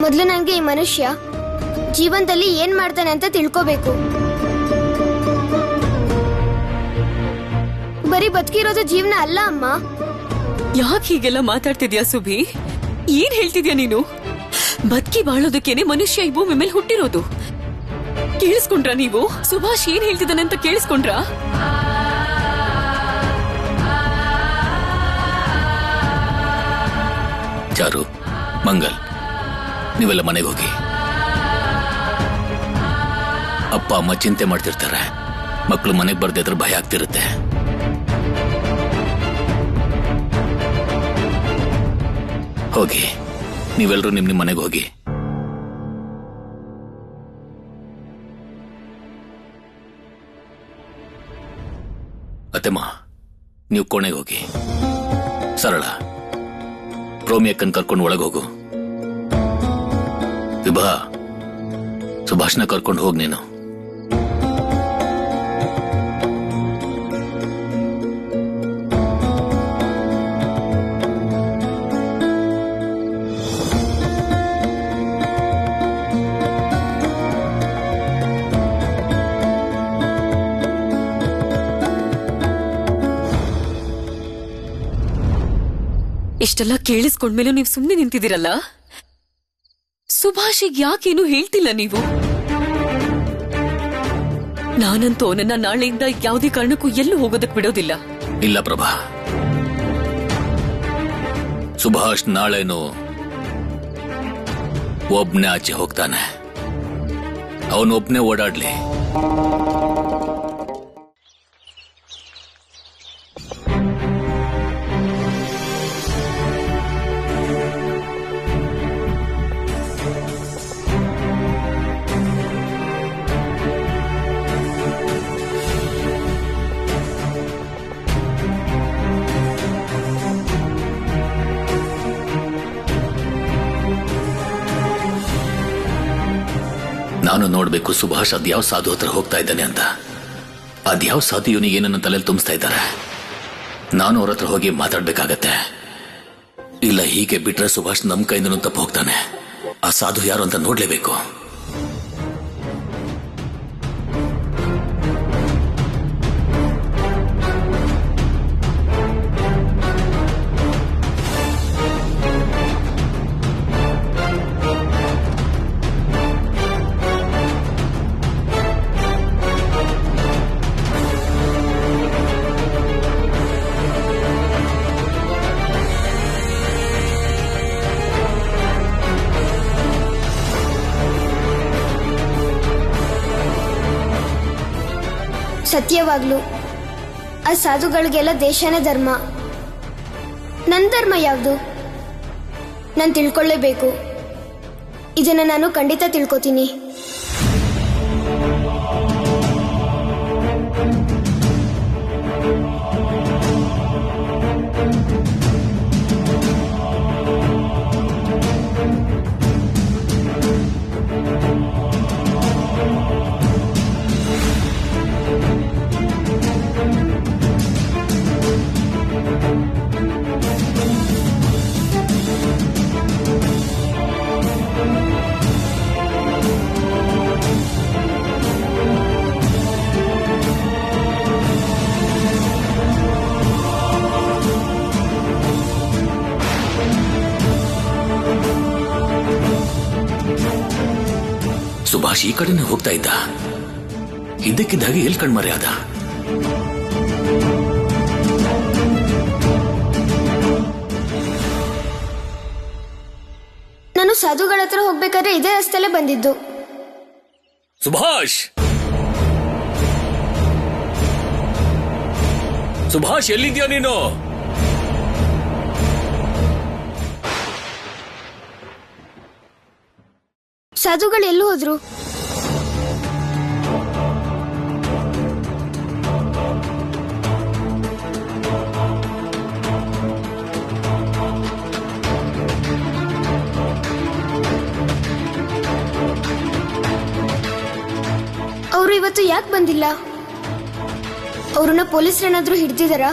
ಮೊದಲು ನನಗೆ ಈ ಮನುಷ್ಯ ಜೀವನದಲ್ಲಿ ಏನ್ ಮಾಡ್ತಾನೆ ಅಂತ ತಿಳ್ಕೋಬೇಕು. ಬರೀ ಬದುಕಿರೋದು ಜೀವನ ಅಲ್ಲ ಅಮ್ಮ. ಯಾಕೆ ಹೀಗೆಲ್ಲ ಮಾತಾಡ್ತಿದ್ಯಾ ಸುಭಿ? ಏನ್ ಹೇಳ್ತಿದ್ಯಾ ನೀನು? ಬದುಕಿ ಬಾಳೋದಕ್ಕೇನೆ ಮನುಷ್ಯ ಈ ಭೂಮಿ ಮೇಲೆ ಹುಟ್ಟಿರೋದು. ಕೇಳಿಸ್ಕೊಂಡ್ರ ನೀವು? ಸುಭಾಷ್ ಏನ್ ಹೇಳ್ತಿದ್ದಾನೆ ಅಂತ ಕೇಳಿಸ್ಕೊಂಡ್ರ? ಚಾರು, ಮಂಗಲ್, ನೀವೆಲ್ಲ ಮನೆಗೆ ಹೋಗಿ. ಅಪ್ಪ ಅಮ್ಮ ಚಿಂತೆ ಮಾಡ್ತಿರ್ತಾರೆ. ಮಕ್ಕಳು ಮನೆಗೆ ಬರ್ದೇ ಇದ್ರೆ ಭಯ ಆಗ್ತಿರುತ್ತೆ. ಹೋಗಿ, ನೀವೆಲ್ಲರೂ ನಿಮ್ಮ ಮನೆಗೆ ಹೋಗಿ. ಅತ್ತೆಮ್ಮ, ನೀವು ಕೋಣೆಗೆ ಹೋಗಿ. ಸರಳ, ರೋಮಿಯಕ್ಕನ್ ಕರ್ಕೊಂಡು ಒಳಗೆ ಹೋಗು. ವಿಭಾ, ಸುಭಾಷ್ನ ಕರ್ಕೊಂಡು ಹೋಗಿ ನೀನು. ಇಷ್ಟೆಲ್ಲ ಕೇಳಿಸ್ಕೊಂಡ್ಮೇಲೆ ನೀವು ಸುಮ್ಮನೆ ನಿಂತಿದ್ದೀರಲ್ಲ? ಸುಭಾಷಿಗೆ ಯಾಕೇನು ಹೇಳ್ತಿಲ್ಲ ನೀವು? ನಾನಂತೂ ಅವನನ್ನ ನಾಳೆಯಿಂದ ಯಾವುದೇ ಕಾರಣಕ್ಕೂ ಎಲ್ಲೂ ಹೋಗೋದಕ್ಕೆ ಬಿಡೋದಿಲ್ಲ. ಇಲ್ಲ ಪ್ರಭಾ, ಸುಭಾಷ್ ನಾಳೆನು ಒಬ್ನೇ ಆಚೆ ಹೋಗ್ತಾನೆ. ಅವನೊಬ್ನೇ ಓಡಾಡ್ಲಿ. ನಾನು ನೋಡ್ಬೇಕು ಸುಭಾಷ್ ಅದ್ಯಾವ ಸಾಧು ಹತ್ರ ಹೋಗ್ತಾ ಇದ್ದಾನೆ ಅಂತ. ಅದ್ಯಾವ ಸಾಧು ಇವನಿಗೆ ಏನನ್ನ ತಲೆಯಲ್ಲಿ ತುಂಬಿಸ್ತಾ ಇದ್ದಾರೆ. ನಾನು ಅವ್ರ ಹತ್ರ ಹೋಗಿ ಮಾತಾಡ್ಬೇಕಾಗತ್ತೆ. ಇಲ್ಲ ಹೀಗೆ ಬಿಟ್ರೆ ಸುಭಾಷ್ ನಮ್ ಕೈಯಿಂದನೂ ತಪ್ಪು ಹೋಗ್ತಾನೆ. ಆ ಸಾಧು ಯಾರು ಅಂತ ನೋಡ್ಲೇಬೇಕು. ಸತ್ಯವಾಗ್ಲು ಆ ಸಾಧುಗಳಿಗೆಲ್ಲ ದೇಶನೇ ಧರ್ಮ. ನನ್ನ ಧರ್ಮ ಯಾವುದು? ನಾನು ತಿಳ್ಕೊಳ್ಳೇಬೇಕು. ಇದನ್ನ ನಾನು ಖಂಡಿತ ತಿಳ್ಕೊತೀನಿ. ಸುಭಾಷ್ ಈ ಕಡೆನೇ ಹೋಗ್ತಾ ಇದ್ದ. ಇದ್ದಕ್ಕಿದ್ದಾಗೆ ಎಲ್ಲಿ ಕಣ್ಮರೆ ಆದ? ನಾನು ಸಾಧುಗಳ ಹತ್ರ ಹೋಗ್ಬೇಕಾದ್ರೆ ಇದೇ ರಸ್ತೆಲ್ಲೇ ಬಂದಿದ್ದು. ಸುಭಾಷ್, ಸುಭಾಷ್ ಎಲ್ಲಿದ್ಯಾ ನೀನು? ಸಾಧುಗಳು ಎಲ್ಲೂ ಹೋದ್ರು? ಅವರು ಇವತ್ತು ಯಾಕೆ ಬಂದಿಲ್ಲ? ಅವ್ರನ್ನ ಪೊಲೀಸರೇನಾದ್ರೂ ಹಿಡ್ದಿದಾರಾ?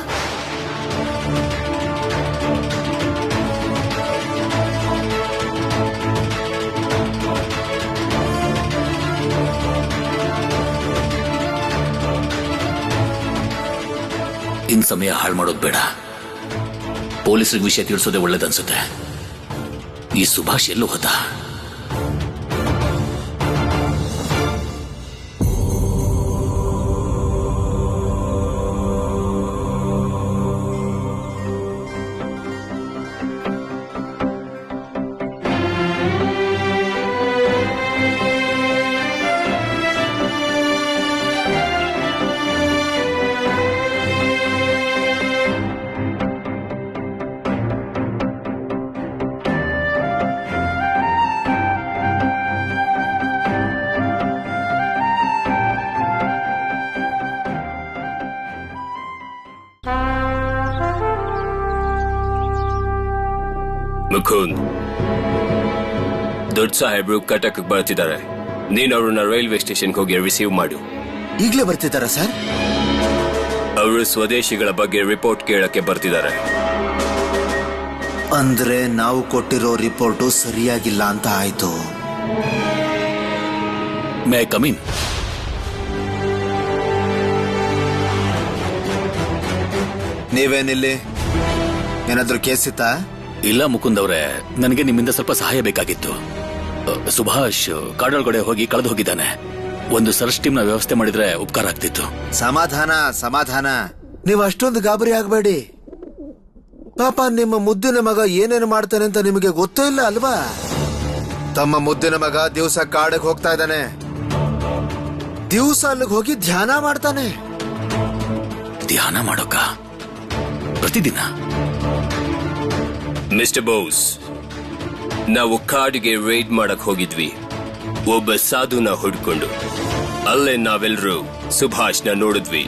ಸಮಯ ಹಾಳು ಮಾಡೋದು ಬೇಡ. ಪೊಲೀಸರಿಗೆ ವಿಷಯ ತಿಳಿಸೋದೇ ಒಳ್ಳೇದನ್ಸುತ್ತೆ. ಈ ಸುಭಾಷ್ ಎಲ್ಲೂ ಹೋದ? ಮುಕುಂದ್, ದೊಡ್ಡ ಸಾಹೇಬ್ರು ಕಟಕ್ ಬರ್ತಿದ್ದಾರೆ. ನೀನ್ ಅವ್ರನ್ನ ರೈಲ್ವೆ ಸ್ಟೇಷನ್ಗೆ ಹೋಗಿ ರಿಸೀವ್ ಮಾಡು. ಈಗಲೇ ಬರ್ತಿದ್ದಾರಾ ಸರ್? ಅವರು ಸ್ವದೇಶಿಗಳ ಬಗ್ಗೆ ರಿಪೋರ್ಟ್ ಕೇಳಕ್ಕೆ ಬರ್ತಿದ್ದಾರೆ. ಅಂದ್ರೆ ನಾವು ಕೊಟ್ಟಿರೋ ರಿಪೋರ್ಟು ಸರಿಯಾಗಿಲ್ಲ ಅಂತ ಆಯ್ತು. May come in? ನೀವೇನಿಲ್ಲಿ? ಏನಾದ್ರೂ ಕೇಸ್ ಇತ್ತಾ? ಇಲ್ಲ ಮುಕುಂದ್ ಅವರೇ, ನನಗೆ ನಿಮ್ಮಿಂದ ಸ್ವಲ್ಪ ಸಹಾಯ ಬೇಕಾಗಿತ್ತು. ಸುಭಾಷ್ ಕಾಡೊಳಗಡೆ ಹೋಗಿ ಕಳೆದು ಹೋಗಿದ್ದಾನೆ. ಒಂದು ಸರ್ಚ್ ಟೀಮ್ ನ ವ್ಯವಸ್ಥೆ ಮಾಡಿದ್ರೆ ಉಪಕಾರ ಆಗ್ತಿತ್ತು. ಸಮಾಧಾನ ಸಮಾಧಾನ, ನೀವು ಅಷ್ಟೊಂದು ಗಾಬರಿ ಆಗಬೇಡಿ. ಪಾಪ ನಿಮ್ಮ ಮುದ್ದಿನ ಮಗ ಏನೇನು ಮಾಡ್ತಾನೆ ಅಂತ ನಿಮಗೆ ಗೊತ್ತೂ ಇಲ್ಲ ಅಲ್ವಾ? ತಮ್ಮ ಮುದ್ದಿನ ಮಗ ದಿವಸ ಕಾಡಿಗೆ ಹೋಗ್ತಾ ಇದ್ದಾನೆ. ದಿವಸ ಅಲ್ಲಿಗೆ ಹೋಗಿ ಧ್ಯಾನ ಮಾಡ್ತಾನೆ. ಧ್ಯಾನ ಮಾಡೋಕ ಪ್ರತಿದಿನ? ಮಿಸ್ಟರ್ ಬೋಸ್, ನಾವು ಕಾಡಿಗೆ ರೈಡ್ ಮಾಡಕ್ ಹೋಗಿದ್ವಿ ಒಬ್ಬ ಸಾಧುನ ಹುಡ್ಕೊಂಡು. ಅಲ್ಲೇ ನಾವೆಲ್ಲರೂ ಸುಭಾಷ್ನ ನೋಡಿದ್ವಿ.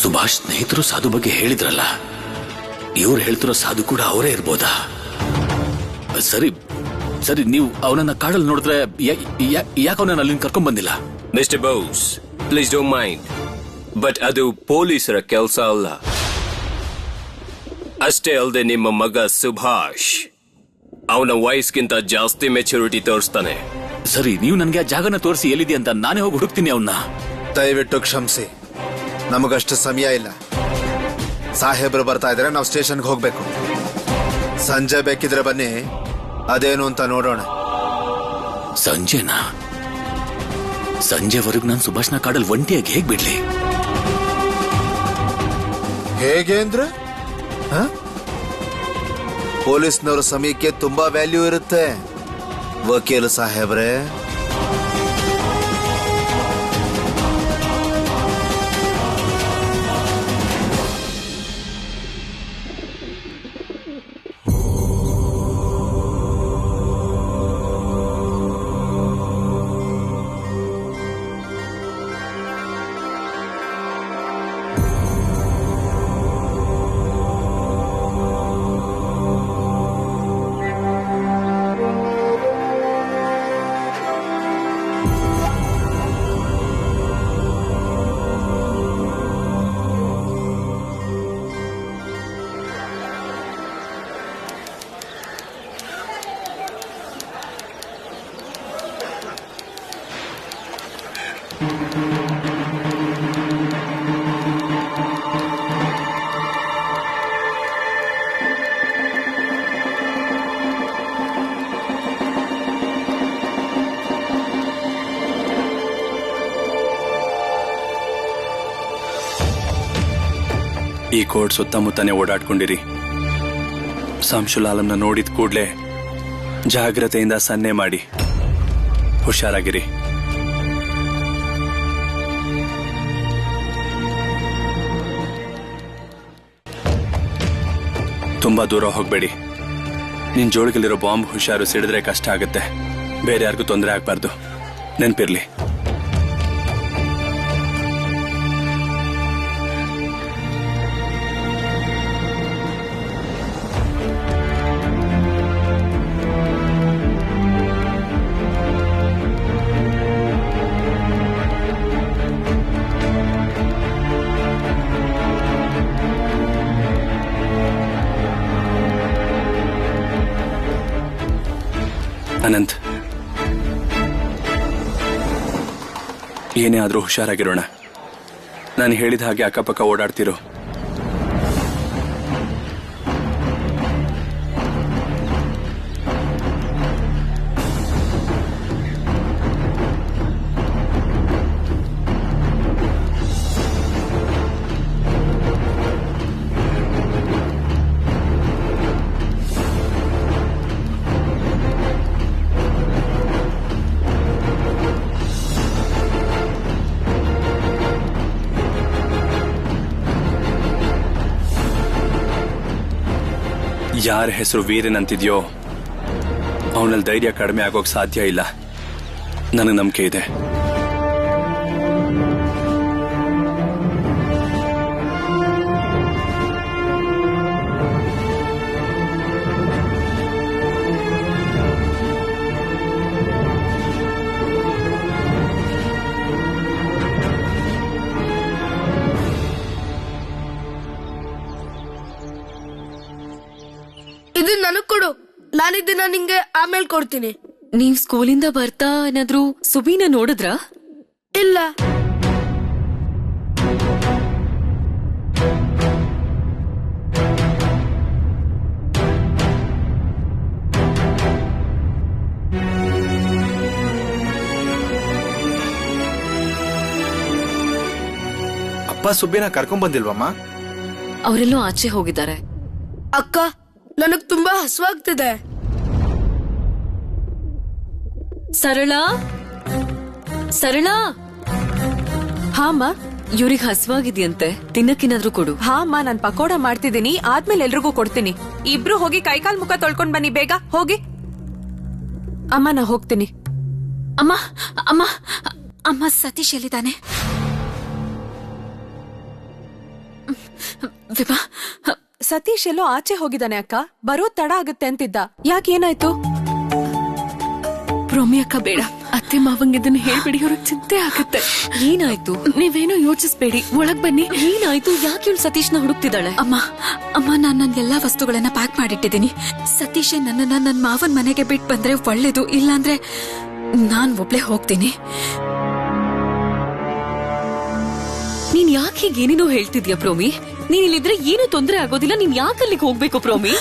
ಸುಭಾಷ್ ಸ್ನೇಹಿತರು ಸಾಧು ಬಗ್ಗೆ ಹೇಳಿದ್ರಲ್ಲ, ಇವ್ರು ಹೇಳ್ತಿರೋ ಸಾಧು ಕೂಡ ಅವರೇ ಇರ್ಬೋದಾ? ಸರಿ ಸರಿ, ನೀವು ಅವನನ್ನ ಕಾಡಲ್ಲಿ ನೋಡಿದ್ರೆ ಯಾಕೆ ಅವನನ್ನ ಅಲ್ಲಿಂದ ಕರ್ಕೊಂಡ್ ಬಂದಿಲ್ಲ? Mister Bose, please don't mind, but ಅದು ಪೊಲೀಸರ ಕೆಲಸ ಅಲ್ಲ. ಅಷ್ಟೇ ಅಲ್ಲದೆ ನಿಮ್ಮ ಮಗ ಸುಭಾಷ್ ಅವನ ವಯಸ್ಸಿಗಿಂತ ಜಾಸ್ತಿ ಮೆಚುರಿಟಿ ತೋರಿಸ್ತಾನೆ. ಸರಿ, ನೀವು ನನಗೆ ಆ ಜಾಗನ ತೋರಿಸಿ ಎಲ್ಲಿದೆ ಅಂತ ನಾನೇ ಹೋಗಿ ಹುಡುಕ್ತೀನಿ ಅವನ್ನ. ದಯವಿಟ್ಟು ಕ್ಷಮಿಸಿ, ನಮಗಷ್ಟು ಸಮಯ ಇಲ್ಲ. ಸಾಹೇಬ್ರು ಬರ್ತಾ ಇದ್ರೆ ನಾವು ಸ್ಟೇಷನ್ಗೆ ಹೋಗ್ಬೇಕು. ಸಂಜೆ ಬೇಕಿದ್ರೆ ಬನ್ನಿ, ಅದೇನು ಅಂತ ನೋಡೋಣ. ಸಂಜೆನಾ? ಸಂಜೆವರೆಗೂ ನಾನು ಸುಭಾಷ್ನ ಕಾಡಲ್ಲಿ ಒಂಟಿಯಾಗಿ ಹೇಗ್ ಬಿಡ್ಲಿ? ಹೇಗೆ ಅಂದ್ರೆ ಪೊಲೀಸ್ನವ್ರ ಸಮಯಕ್ಕೆ ತುಂಬಾ ವ್ಯಾಲ್ಯೂ ಇರುತ್ತೆ ವಕೀಲ ಸಾಹೇಬ್ರೆ. ಈ ಕೋರ್ಟ್ ಸುತ್ತಮುತ್ತನೇ ಓಡಾಡ್ಕೊಂಡಿರಿ. ಸಂಶುಲ್ ಆಲಂನ ನೋಡಿದ ಕೂಡ್ಲೆ ಜಾಗ್ರತೆಯಿಂದ ಸನ್ನೆ ಮಾಡಿ ಹುಷಾರಾಗಿರಿ. ತುಂಬಾ ದೂರ ಹೋಗ್ಬೇಡಿ. ನಿನ್ ಜೋಳಿಗೆಲಿರೋ ಬಾಂಬ್ ಹುಷಾರು, ಸಿಡಿದ್ರೆ ಕಷ್ಟ ಆಗುತ್ತೆ. ಬೇರೆ ಯಾರಿಗೂ ತೊಂದರೆ ಆಗ್ಬಾರ್ದು, ನೆನ್ಪಿರ್ಲಿ. ಅನಂತ್, ಏನೇ ಆದ್ರೂ ಹುಷಾರಾಗಿರೋಣ. ನಾನು ಹೇಳಿದ ಹಾಗೆ ಅಕ್ಕಪಕ್ಕ ಓಡಾಡ್ತಿರೋ. ಯಾರ ಹೆಸರು ವೀರನ್ ಅಂತಿದ್ಯೋ ಅವನಲ್ಲಿ ಧೈರ್ಯ ಕಡಿಮೆ ಆಗೋಕ್ ಸಾಧ್ಯ ಇಲ್ಲ. ನನಗೆ ನಂಬಿಕೆ ಇದೆ. ಇದು ನನಗ್ ಕೊಡು, ನಾನಿದ್ದನ್ನ ನಿಂಗೆ ಆಮೇಲೆ ಕೊಡ್ತೀನಿ. ನೀವ್ ಸ್ಕೂಲಿಂದ ಬರ್ತಾ ಏನಾದ್ರೂ ಸುಬಿನ ನೋಡಿದ್ರಾ? ಇಲ್ಲ. ಅಪ್ಪ ಸುಬ್ಬಿನ ಕರ್ಕೊಂಡ್ ಬಂದಿಲ್ವಮ್ಮ? ಅವರೆಲ್ಲೋ ಆಚೆ ಹೋಗಿದ್ದಾರೆ. ಅಕ್ಕ, ನನಗ್ ತುಂಬಾ ಹಸುವಾಗ್ತಿದೆ. ಸರಳಾ, ಸರಳಾ. ಹಾಮ್ಮ, ಇವ್ರಿಗೆ ಹಸುವಾಗಿದೆಯಂತೆ, ತಿನ್ನಕ್ಕೇನಾದ್ರೂ ಕೊಡು. ಹಾ ಅಮ್ಮ, ನಾನ್ ಪಕೋಡ ಮಾಡ್ತಿದ್ದೀನಿ, ಆದ್ಮೇಲೆ ಎಲ್ರಿಗೂ ಕೊಡ್ತೀನಿ. ಇಬ್ರು ಹೋಗಿ ಕೈಕಾಲ್ ಮುಖ ತೊಳ್ಕೊಂಡ್ ಬನ್ನಿ, ಬೇಗ ಹೋಗಿ. ಅಮ್ಮ, ನಾ ಹೋಗ್ತೀನಿ. ಅಮ್ಮ ಅಮ್ಮ ಅಮ್ಮ, ಸತೀಶ್ ಎಲ್ಲಿದ್ದಾನೆ? ವಿಭಾ, ಸತೀಶ್ ಎಲ್ಲೋ ಆಚೆ ಹೋಗಿದ್ದಾನೆ ಅಕ್ಕ, ಬರೋದ್ ತಡ ಆಗುತ್ತೆ ಅಂತಿದ್ದ. ಯಾಕೇನಾಯ್ತು? ಪ್ರೋಮಿ ಅಕ್ಕ, ಬೇಡ. ಅತ್ತೆ ಮಾವಂಗೆ ಇದನ್ನ ಹೇಳ್ಬೇಡಿ, ಅವ್ರಿಗೆ ಚಿಂತೆ ಆಗುತ್ತೆ. ಏನಾಯ್ತು? ನೀವೇನೋ ಯೋಚಿಸ್ಬೇಡಿ, ಒಳಗ್ ಬನ್ನಿ. ಏನಾಯ್ತು? ಯಾಕೆ ಇವಳು ಸತೀಶ್ನ ಹುಡುಕ್ತಿದ್ದಾಳೆ? ಅಮ್ಮ, ನಾನ್ ನನ್ ಎಲ್ಲಾ ವಸ್ತುಗಳನ್ನ ಪ್ಯಾಕ್ ಮಾಡಿಟ್ಟಿದ್ದೀನಿ. ಸತೀಶ್ ನನ್ನನ್ನ ನನ್ ಮಾವನ್ ಮನೆಗೆ ಬಿಟ್ಟು ಬಂದ್ರೆ ಒಳ್ಳೇದು, ಇಲ್ಲಾಂದ್ರೆ ನಾನ್ ಒಬ್ಳೆ ಹೋಗ್ತೀನಿ. ನೀನ್ ಯಾಕೆ ಹೀಗೇನೇನೋ ಹೇಳ್ತಿದ್ಯಾ ಪ್ರೋಮಿ? ನೀನ್ ಇಲ್ಲಿದ್ರೆ ಏನೂ ತೊಂದರೆ ಆಗೋದಿಲ್ಲ. ನೀನ್ ಯಾಕೆ ಅಲ್ಲಿಗೆ ಹೋಗ್ಬೇಕು ಪ್ರೋಮಿ?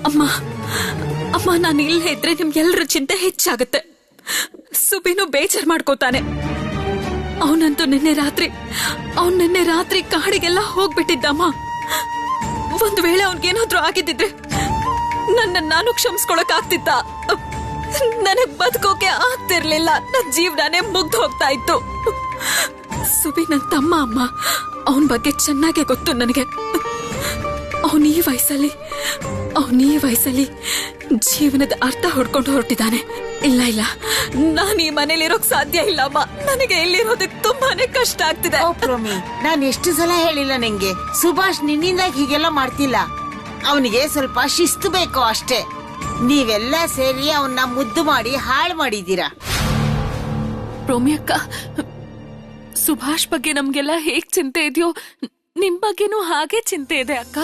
ಅಮ್ಮ, ನಾನು ಇಲ್ಲೇ ಇದ್ರೆ ನಿಮ್ಗೆಲ್ರ ಚಿಂತೆ ಹೆಚ್ಚಾಗುತ್ತೆ. ಸುಬಿನು ಬೇಜಾರ್ ಮಾಡ್ಕೋತಾನೆ. ಅವನಂತೂ ನಿನ್ನೆ ರಾತ್ರಿ ಕಾಡಿಗೆಲ್ಲ ಹೋಗ್ಬಿಟ್ಟಿದ್ದಮ್ಮ. ಒಂದ್ ವೇಳೆ ಅವನ್ಗೇನಾದ್ರೂ ಆಗಿದ್ದಿದ್ರೆ ನಾನು ಕ್ಷಮಿಸ್ಕೊಳಕ್ ಆಗ್ತಿತ್ತ? ನನಗ್ ಬದುಕೋಕೆ ಆಗ್ತಿರ್ಲಿಲ್ಲ. ನನ್ ಜೀವನನೇ ಮುಗ್ದು ಹೋಗ್ತಾ ಇತ್ತು. ಸುಬಿ ನನ್ ತಮ್ಮ ಅಮ್ಮ, ಅವನ್ ಬಗ್ಗೆ ಚೆನ್ನಾಗೆ ಗೊತ್ತು ನನಗೆ. ಅವನ್ ಈ ವಯಸ್ಸಲ್ಲಿ ಜೀವನದ ಅರ್ಥ ಹೊಡ್ಕೊಂಡು ಹೊರಟಿದ್ದಾನೆ. ಇಲ್ಲ, ನಾನು ಈ ಮನೇಲಿರೋಕ್ ಸಾಧ್ಯ ಇಲ್ಲ ಅಮ್ಮ. ನನಗೆ ಇಲ್ಲಿರೋದಕ್ಕೆ ತುಂಬಾನೇ ಕಷ್ಟ ಆಗ್ತಿದೆ. ಪ್ರೋಮಿ, ನಾನ್ ಎಷ್ಟು ಸಲ ಹೇಳಿಲ್ಲ ನಿಂಗೆ, ಸುಭಾಷ್ ನಿನ್ನಿಂದ ಹೀಗೆಲ್ಲ ಮಾಡ್ತಿಲ್ಲ. ಅವನಿಗೆ ಸ್ವಲ್ಪ ಶಿಸ್ತು ಬೇಕು ಅಷ್ಟೇ. ನೀವೆಲ್ಲ ಸೇರಿ ಅವನ್ನ ಮುದ್ದು ಮಾಡಿ ಹಾಳು ಮಾಡಿದೀರಾ. ಪ್ರೋಮಿ ಅಕ್ಕ, ಸುಭಾಷ್ ಬಗ್ಗೆ ನಮ್ಗೆಲ್ಲ ಹೇಗ್ ಚಿಂತೆ ಇದೆಯೋ ನಿಮ್ ಬಗ್ಗೆನೂ ಹಾಗೆ ಚಿಂತೆ ಇದೆ ಅಕ್ಕ.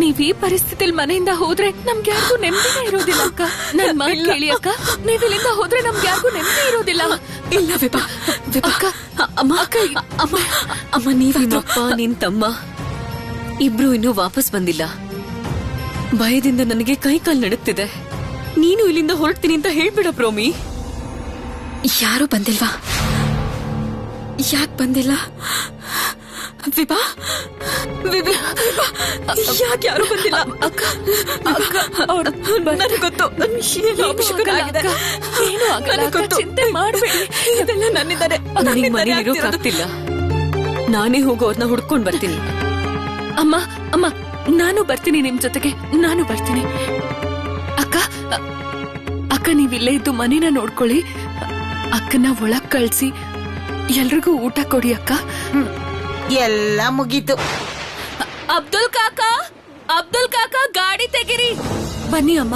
ನೀವ್ ಈ ಪರಿಸ್ಥಿತಿಲಿ ಮನೆಯಿಂದ ಹೋದ್ರೆ ನಮ್ಗೆ ಯಾರಿಗೂ ನೆಮ್ಮದಿನೇ ಇರೋದಿಲ್ಲ ಅಕ್ಕ. ನನ್ ಮಾತು ಕೇಳಿ ಅಕ್ಕ, ನೀವ್ ಇಲ್ಲಿಂದ ಹೋದ್ರೆ ನಮ್ಗೆ ಯಾರಿಗೂ ನೆಮ್ಮದಿ ಇರೋದಿಲ್ಲ. ಇಲ್ಲ ವಿಭಾ ಅಕ್ಕ, ಅಮ್ಮ ನಿಮ್ಮಪ್ಪ ನಿನ್ ತಮ್ಮ ಇಬ್ರು ಇನ್ನೂ ವಾಪಸ್ ಬಂದಿಲ್ಲ. ಭಯದಿಂದ ನನಗೆ ಕೈ ಕಾಲ್ ನಡುಕ್ತಿದೆ. ನೀನು ಇಲ್ಲಿಂದ ಹೊರಡ್ತೀನಿ ಅಂತ ಹೇಳ್ಬಿಡ ಪ್ರೋಮಿ. ಯಾರು ಬಂದಿಲ್ವಾ? ಯಾಕೆ ಬಂದಿಲ್ಲ ವಿಭಾ? ಯಾಕೆ ಯಾರು ಬಂದಿಲ್ಲ? ಅಕ್ಕ, ನನಗೆ ಗೊತ್ತು, ಚಿಂತೆ ಮಾಡಬೇಡಿ. ಇದೆಲ್ಲ ನನ್ನಿದ್ದಾರೆ. ನನಗೆ ಮನೇಲಿ ಇರೋಕ್ಕಾಗ್ತಿಲ್ಲ. ನಾನೇ ಹೋಗೋ ಅವ್ರನ್ನ ಹುಡ್ಕೊಂಡ್ ಬರ್ತೀನಿ. ಅಮ್ಮ, ನಾನು ಬರ್ತೀನಿ ನಿಮ್ ಜೊತೆಗೆ. ನಾನು ಬರ್ತೀನಿ. ಅಕ್ಕ, ನೀವಿಲ್ಲೇ ಇದ್ದು ಮನೇನ ನೋಡ್ಕೊಳ್ಳಿ. ಅಕ್ಕನ ಒಳಗ್ ಕಳ್ಸಿ ಎಲ್ರಿಗೂ ಊಟ ಕೊಡಿ ಅಕ್ಕ. ಎಲ್ಲ ಮುಗೀತು. ಅಬ್ದುಲ್ ಕಾಕ, ಗಾಡಿ ತೆಗಿರಿ. ಬನ್ನಿ ಅಮ್ಮ.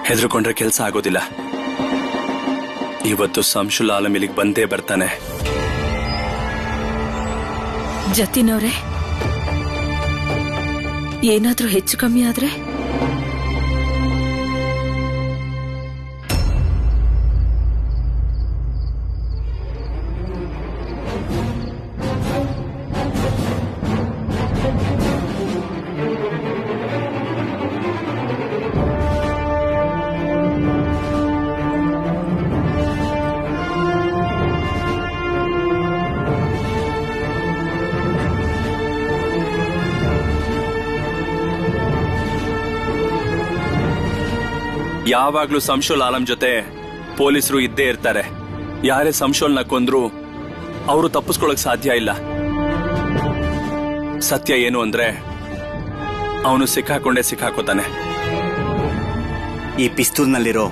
ಹೆದರ್ಕೊಂಡ್ರೆ ಕೆಲಸ ಆಗೋದಿಲ್ಲ. ಇವತ್ತು ಸಂಶುಲ್ ಆಲಂ ಇಲ್ಲಿಗೆ ಬಂದೇ ಬರ್ತಾನೆ. ಜತಿನವ್ರೆ, ಏನಾದ್ರೂ ಹೆಚ್ಚು ಕಮ್ಮಿ ಆದ್ರೆ? ಯಾವಾಗ್ಲೂ ಸಂಶುಲ್ ಆಲಂ ಜೊತೆ ಪೊಲೀಸರು ಇದ್ದೇ ಇರ್ತಾರೆ. ಯಾರೇ ಸಂಶೋಲ್ನ ಕೊಂದ್ರು ಅವರು ತಪ್ಪಿಸ್ಕೊಳಕ್ ಸಾಧ್ಯ ಇಲ್ಲ. ಸತ್ಯ ಏನು ಅಂದ್ರೆ ಅವನು ಸಿಕ್ಕಾಕೋತಾನೆ. ಈ ಪಿಸ್ತೂಲ್ನಲ್ಲಿರೋ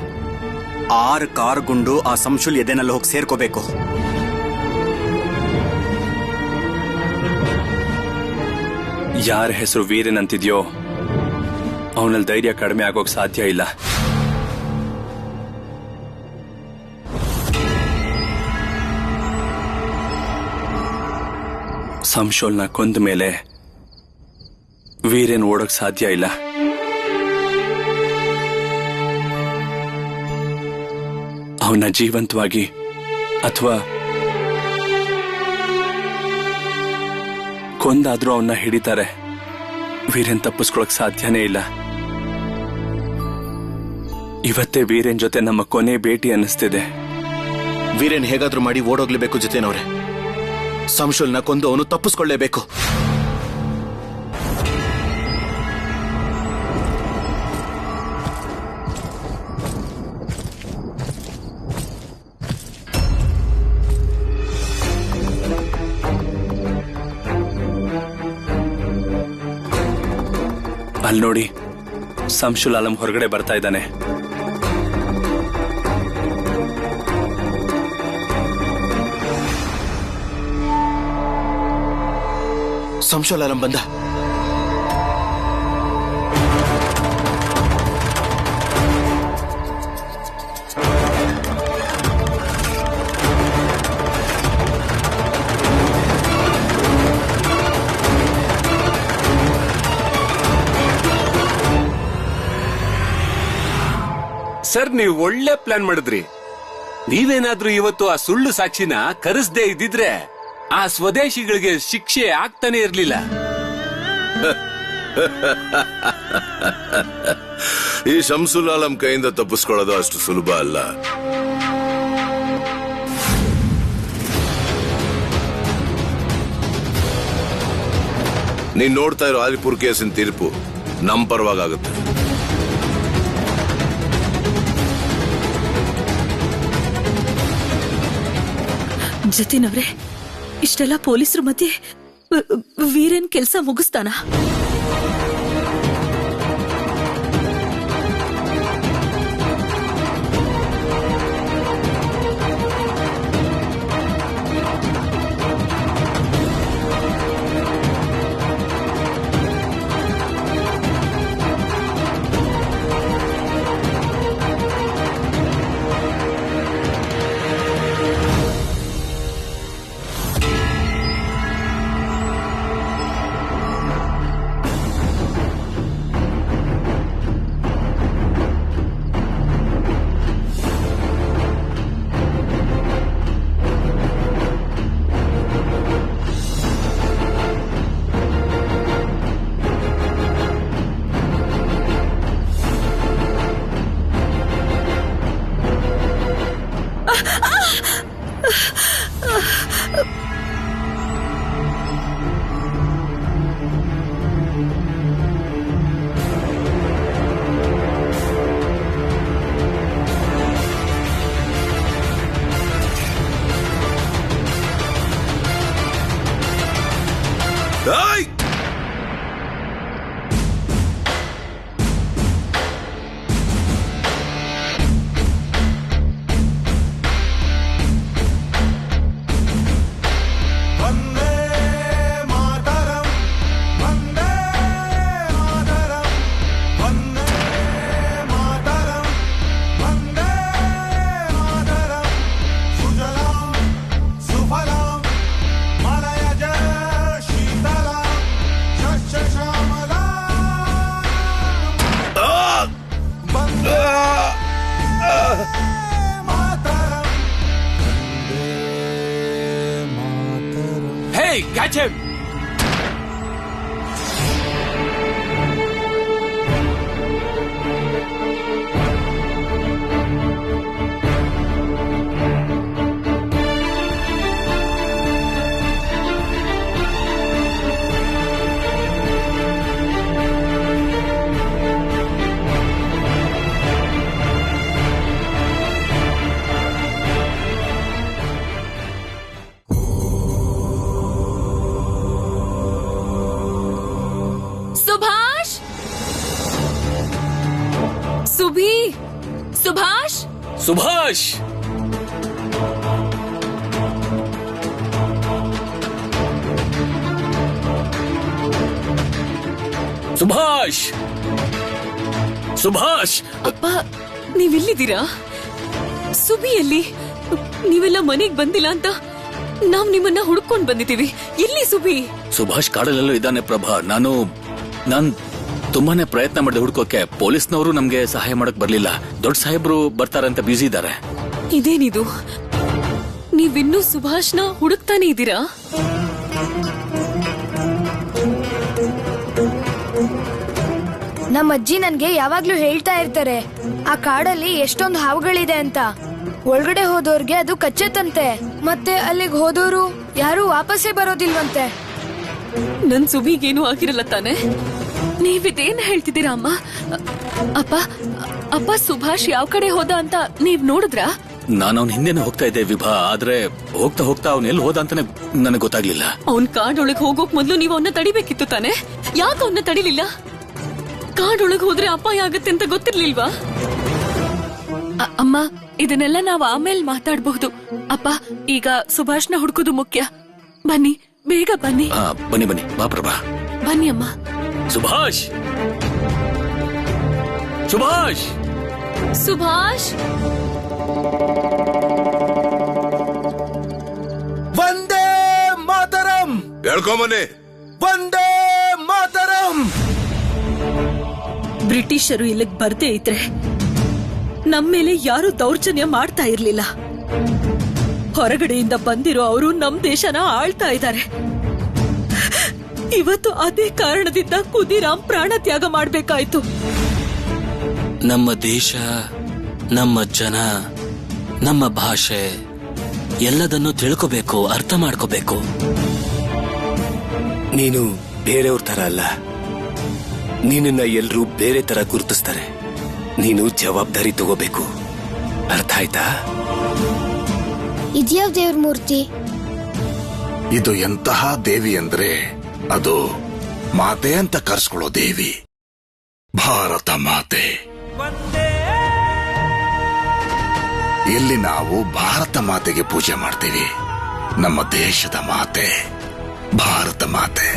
6 ಕಾರ್ ಗುಂಡು ಆ ಸಂಶುಲ್ ಎದೆನಲ್ಲಿ ಹೋಗಿ ಸೇರ್ಕೋಬೇಕು. ಯಾರ ಹೆಸರು ವೀರನ್ ಅಂತಿದ್ಯೋ ಅವನಲ್ಲಿ ಧೈರ್ಯ ಕಡಿಮೆ ಆಗೋಕ್ ಸಾಧ್ಯ ಇಲ್ಲ. ಸಂಶೋಲ್ನ ಕೊಂದ ಮೇಲೆ ವೀರೇನ್ ಓಡೋಕ್ ಸಾಧ್ಯ ಇಲ್ಲ. ಅವನ ಜೀವಂತವಾಗಿ ಅಥವಾ ಕೊಂದಾದ್ರೂ ಅವನ್ನ ಹಿಡಿತಾರೆ. ವೀರೇನ್ ತಪ್ಪಿಸ್ಕೊಳಕ್ ಸಾಧ್ಯನೇ ಇಲ್ಲ. ಇವತ್ತೇ ವೀರೇನ್ ಜೊತೆ ನಮ್ಮ ಕೊನೆ ಭೇಟಿ ಅನ್ನಿಸ್ತಿದೆ. ವೀರೇನ್ ಹೇಗಾದ್ರೂ ಮಾಡಿ ಓಡೋಗ್ಲೇಬೇಕು ಜೊತೆನವ್ರೆ. ಸಂಶುಲ್ನ ಕೊಂದು ಅವನು ತಪ್ಪಿಸ್ಕೊಳ್ಳೇಬೇಕು. ಅಲ್ಲಿ ನೋಡಿ, ಸಂಶುಲ್ ಆಲಂ ಹೊರಗಡೆ ಬರ್ತಾ ಇದ್ದಾನೆ. ಸಂಶುಲ್ ಆಲಂ ಬಂದ. ಸರ್, ನೀವು ಒಳ್ಳೆ ಪ್ಲಾನ್ ಮಾಡಿದ್ರಿ. ನೀವೇನಾದ್ರೂ ಇವತ್ತು ಆ ಸುಳ್ಳು ಸಾಕ್ಷಿನ ಕರೆಸದೇ ಇದ್ದಿದ್ರೆ ಆ ಸ್ವದೇಶಿಗಳಿಗೆ ಶಿಕ್ಷೆ ಆಗ್ತಾನೆ ಇರ್ಲಿಲ್ಲ. ಈ ಶಂಸುಲ್ ಆಲಂ ಕೈಯಿಂದ ತಪ್ಪಿಸ್ಕೊಳ್ಳೋದು ಅಷ್ಟು ಸುಲಭ ಅಲ್ಲ. ನೀನ್ ನೋಡ್ತಾ ಇರೋ ಆಲಿಪುರ್ ಕೇಸಿನ ತೀರ್ಪು ನಮ್ ಪರವಾಗುತ್ತೆ. ಜತಿನವ್ರೆ, ಇಷ್ಟೆಲ್ಲ ಪೊಲೀಸರ ಮಧ್ಯೆ ವೀರೇನ್ ಕೆಲಸ ಮುಗಿಸ್ತಾನ? Hey, catch him! Subhash ಸುಭಿ Subhash Subhash Subhash Subhash ಅಪ್ಪ ನೀವಿಲ್ಲಿದ್ದೀರಾ? ಸುಬಿಯಲ್ಲಿ ನೀವೆಲ್ಲ ಮನೆಗ್ ಬಂದಿಲ್ಲ ಅಂತ ನಾವ್ ನಿಮ್ಮನ್ನ ಹುಡ್ಕೊಂಡ್ ಬಂದಿದ್ದೀವಿ. ಎಲ್ಲಿ ಸುಬಿ? ಸುಭಾಷ್ ಕಾಡಲ್ಲೆಲ್ಲೋ ಇದ್ದಾನೆ ಪ್ರಭಾ. ನಾನ್ ತುಂಬಾನೇ ಪ್ರಯತ್ನ ಮಾಡಿದೆ ಹುಡ್ಕೋಕೆ. ಪೊಲೀಸ್ನವರು ನಮ್ಗೆ ಸಹಾಯ ಮಾಡಕ್ ಬರ್ಲಿಲ್ಲ. ದೊಡ್ಡ ಸಾಹೇಬ್ರು ಬರ್ತಾರಂತ ಬ್ಯುಸಿ ಇದ್ದಾರೆ. ಇದೇನಿದು? ನೀವಿನ್ನೂ ಸುಭಾಷ್ನ ಹುಡುಕ್ತಾನೆ ಇದ್ದೀರಾ? ನಮ್ಮ ಅಜ್ಜಿ ನನ್ಗೆ ಯಾವಾಗ್ಲೂ ಹೇಳ್ತಾ ಇರ್ತಾರೆ, ಆ ಕಾಡಲ್ಲಿ ಎಷ್ಟೊಂದು ಹಾವುಗಳಿದೆ ಅಂತ. ಒಳಗಡೆ ಹೋದೋರ್ಗೆ ಅದು ಕಚ್ಚತ್ತಂತೆ, ಮತ್ತೆ ಅಲ್ಲಿಗೆ ಹೋದೋರು ಯಾರು ವಾಪಸ್ಸೇ ಬರೋದಿಲ್ವಂತೆ. ನನ್ ಸುಬಿಗೇನು ಆಗಿರಲ್ಲ ತಾನೆ? ನೀವಿದೇನ್ ಹೇಳ್ತಿದ್ದೀರಾ ಅಮ್ಮ? ಅಪ್ಪ ಅಪ್ಪ ಸುಭಾಷ್ ಯಾವ ಕಡೆ ಹೋದ ಅಂತ ನೀವ್ ನೋಡಿದ್ರಾ? ನಾನು ಅವನ್ ಹಿಂದೆನೆ ಹೋಗ್ತಾ ಇದ್ದೆ ವಿಭಾ. ಆದ್ರೆ ಹೋಗ್ತಾ ಹೋಗ್ತಾ ಅವ್ನ ಎಲ್ಲಿ ಹೋದ ಅಂತಾನೆ ನನಗೆ ಗೊತ್ತಾಗ್ಲಿಲ್ಲ. ಅವ್ನ್ ಕಾಡೊಳಗ್ ಹೋಗೋಕ್ ಮೊದ್ಲು ನೀವು ಅವನ್ನ ತಡಿಬೇಕಿತ್ತು ತಾನೆ? ಯಾಕೆ ಅವನ್ನ ತಡಿಲಿಲ್ಲ? ಕಾಡೊಳಗ್ ಹೋದ್ರೆ ಅಪಾಯ ಆಗತ್ತೆ ಅಂತ ಗೊತ್ತಿರ್ಲಿಲ್ವಾ? ಅಮ್ಮ, ಇದನ್ನೆಲ್ಲ ನಾವು ಆಮೇಲೆ ಮಾತಾಡಬಹುದು. ಅಪ್ಪ, ಈಗ ಸುಭಾಷ್ನ ಹುಡುಕೋದು ಮುಖ್ಯ. ಬನ್ನಿ, ಬೇಗ ಬನ್ನಿ. ಬನ್ನಿ ಬನ್ನಿ, ಬಾ ಪ್ರಭಾ. ಬನ್ನಿ ಅಮ್ಮ. ಸುಭಾಷ್ ಸುಭಾಷ್ ಸುಭಾಷ್ ವಂದೇ ಮಾತರಂ. ಹೇಳ್ಕೊಂಬನ್ನಿ. ವಂದೇ ಮಾತರಂ. ಬ್ರಿಟಿಷರು ಇಲ್ಲಿಗೆ ಬರ್ದೇ ಇದ್ರೆ ನಮ್ಮೇಲೆ ಯಾರು ದೌರ್ಜನ್ಯ ಮಾಡ್ತಾ ಇರ್ಲಿಲ್ಲ. ಹೊರಗಡೆಯಿಂದ ಬಂದಿರೋ ಅವರು ನಮ್ ದೇಶನ ಆಳ್ತಾ ಇದ್ದಾರೆ. ಇವತ್ತು ಅದೇ ಕಾರಣದಿಂದ ಕುದಿರಾಮ್ ಪ್ರಾಣ ತ್ಯಾಗ ಮಾಡ್ಬೇಕಾಯ್ತು. ನಮ್ಮ ದೇಶ, ನಮ್ಮ ಜನ, ನಮ್ಮ ಭಾಷೆ ಎಲ್ಲದನ್ನು ತಿಳ್ಕೋಬೇಕು, ಅರ್ಥ ಮಾಡ್ಕೋಬೇಕು. ನೀನು ಬೇರೆಯವ್ರ ತರ ಅಲ್ಲ. ನೀನನ್ನ ಎಲ್ರೂ ಬೇರೆ ತರ ಗುರುತಿಸ್ತಾರೆ. ನೀನು ಜವಾಬ್ದಾರಿ ತಗೋಬೇಕು. ಅರ್ಥ ಆಯ್ತಾ? ಇದ್ಯಾವ ದೇವ್ರ ಮೂರ್ತಿ? ಇದು ಎಂತಹ ದೇವಿ ಅಂದ್ರೆ ಅದು ಮಾತೆ ಅಂತ ಕರ್ಸ್ಕೊಳ್ಳೋ ದೇವಿ, ಭಾರತ ಮಾತೆ. ಇಲ್ಲಿ ನಾವು ಭಾರತ ಮಾತೆಗೆ ಪೂಜೆ ಮಾಡ್ತೀವಿ. ನಮ್ಮ ದೇಶದ ಮಾತೆ ಭಾರತ ಮಾತೆ.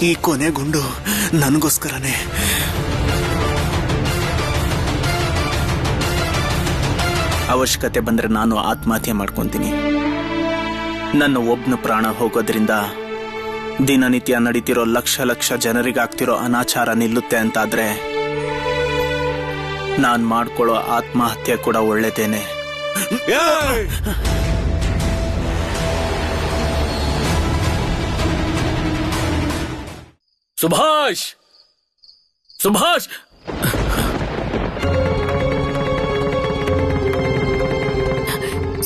ಈ ಕೊನೆ ಗುಂಡು ನನಗೋಸ್ಕರನೇ. ಅವಶ್ಯಕತೆ ಬಂದ್ರೆ ನಾನು ಆತ್ಮಹತ್ಯೆ ಮಾಡ್ಕೊಂತೀನಿ. ನನ್ನ ಒಬ್ನ ಪ್ರಾಣ ಹೋಗೋದ್ರಿಂದ ದಿನನಿತ್ಯ ನಡೀತಿರೋ ಲಕ್ಷ ಲಕ್ಷ ಜನರಿಗಾಗ್ತಿರೋ ಅನಾಚಾರ ನಿಲ್ಲುತ್ತೆ ಅಂತಾದ್ರೆ ನಾನ್ ಮಾಡ್ಕೊಳ್ಳೋ ಆತ್ಮಹತ್ಯೆ ಕೂಡ ಒಳ್ಳೇದೇನೆ. ಸುಭಾಷ್ ಸುಭಾಷ್